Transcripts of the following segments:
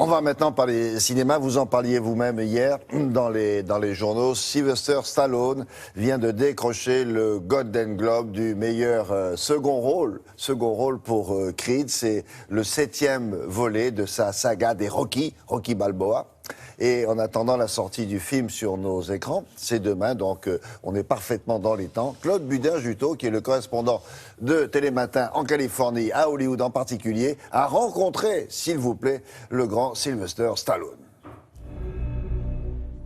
On va maintenant parler cinéma. Vous en parliez vous-même hier dans les journaux. Sylvester Stallone vient de décrocher le Golden Globe du meilleur second rôle pour Creed. C'est le 7e volet de sa saga des Rocky Balboa. Et en attendant la sortie du film sur nos écrans, c'est demain, donc on est parfaitement dans les temps. Claude Budin-Juteau, qui est le correspondant de Télématin en Californie, à Hollywood en particulier, a rencontré, s'il vous plaît, le grand Sylvester Stallone.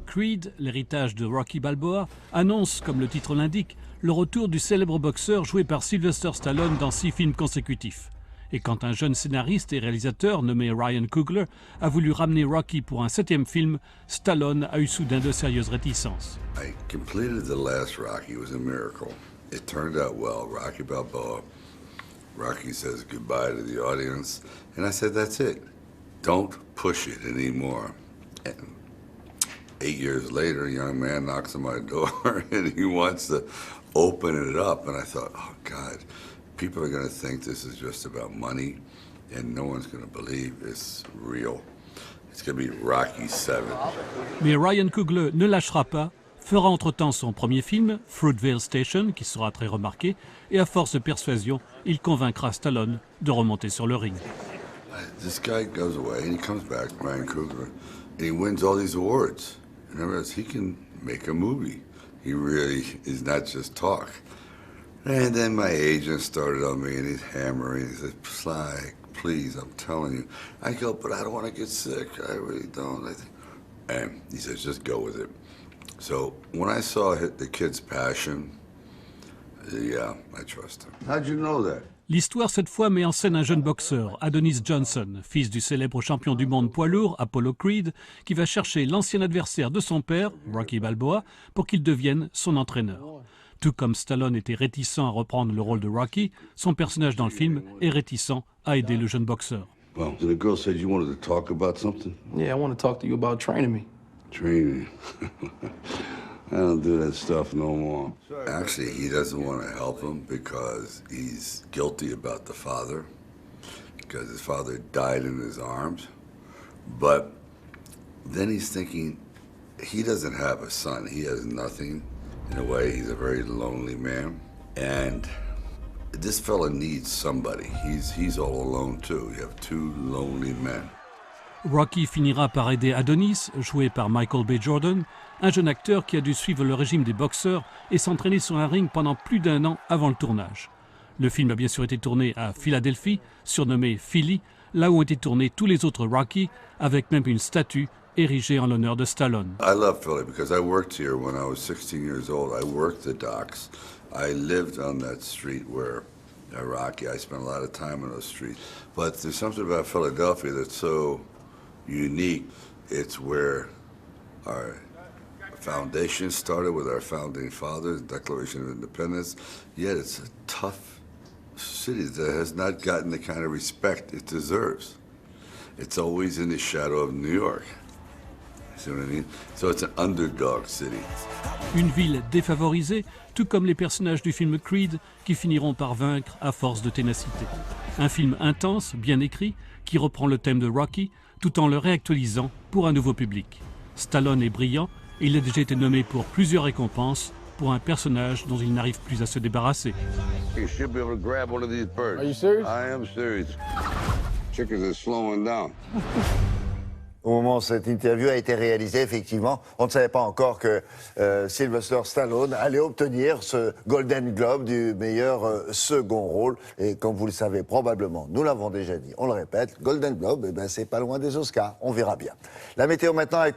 Creed, l'héritage de Rocky Balboa, annonce, comme le titre l'indique, le retour du célèbre boxeur joué par Sylvester Stallone dans 6 films consécutifs. Et quand un jeune scénariste et réalisateur nommé Ryan Coogler a voulu ramener Rocky pour un 7e film, Stallone a eu soudain de sérieuses réticences. I completed the last Rocky. It was a miracle. It turned out well. Rocky Balboa. Rocky says goodbye to the audience. And I said, that's it. Don't push it anymore. And 8 years later, a young man knocks on my door and he wants to open it up. And I thought, oh, God. People are going to think this is just about money, and no one's going to believe it's real. It's going to be Rocky 7. Mais Ryan Coogler ne lâchera pas, fera entre-temps son premier film, Fruitvale Station, qui sera très remarqué, et à force de persuasion, il convaincra Stallone de remonter sur le ring. This guy goes away, and he comes back, Ryan Coogler, and he wins all these awards. And I realized he can make a movie. He really is not just talk. And then my agent started on me, and he's hammering. He said, Sly, please, I'm telling you. I go, but I don't want to get sick. I really don't. And he says, just go with it. So when I saw the kid's passion, yeah, I trust him. How'd you know that? L'histoire, cette fois, met en scène un jeune boxeur, Adonis Johnson, fils du célèbre champion du monde poids lourd, Apollo Creed, qui va chercher l'ancien adversaire de son père, Rocky Balboa, pour qu'il devienne son entraîneur. Tout comme Stallone était réticent à reprendre le rôle de Rocky, son personnage dans le film est réticent à aider le jeune boxeur. Well, the girl said you wanted to talk about something? Yeah, I want to talk to you about training me. Training? I don't do that stuff no more. Actually, he doesn't want to help him because he's guilty about the father, because his father died in his arms. But then he's thinking, he doesn't have a son, he has nothing. In a way, he's a very lonely man, and this fella needs somebody. He's all alone too. You have 2 lonely men. Rocky finira par aider Adonis, joué par Michael B. Jordan, un jeune acteur qui a dû suivre le régime des boxeurs et s'entraîner sur un ring pendant plus d'1 an avant le tournage. Le film a bien sûr été tourné à Philadelphie, surnommé Philly, là où ont été tournés tous les autres Rocky, avec même une statue érigé en l'honneur de Stallone. I love Philly because I worked here when I was 16 years old. I worked the docks. I lived on that street where Rocky, I spent a lot of time on those streets. But there's something about Philadelphia that's so unique. It's where our foundation started with our founding fathers, Declaration of Independence. Yet it's a tough city that has not gotten the kind of respect it deserves. It's always in the shadow of New York. See what I mean? So it's an underdog city. Une ville défavorisée, tout comme les personnages du film Creed, qui finiront par vaincre à force de ténacité. Un film intense, bien écrit, qui reprend le thème de Rocky, tout en le réactualisant pour un nouveau public. Stallone est brillant, et il a déjà été nommé pour plusieurs récompenses pour un personnage dont il n'arrive plus à se débarrasser. You should be able to grab one of these birds. Are you serious? I am serious. Chickens are slowing down. Au moment où cette interview a été réalisée, effectivement, on ne savait pas encore que Sylvester Stallone allait obtenir ce Golden Globe du meilleur second rôle. Et comme vous le savez probablement, nous l'avons déjà dit, on le répète, Golden Globe, eh ben, c'est pas loin des Oscars. On verra bien. La météo maintenant avec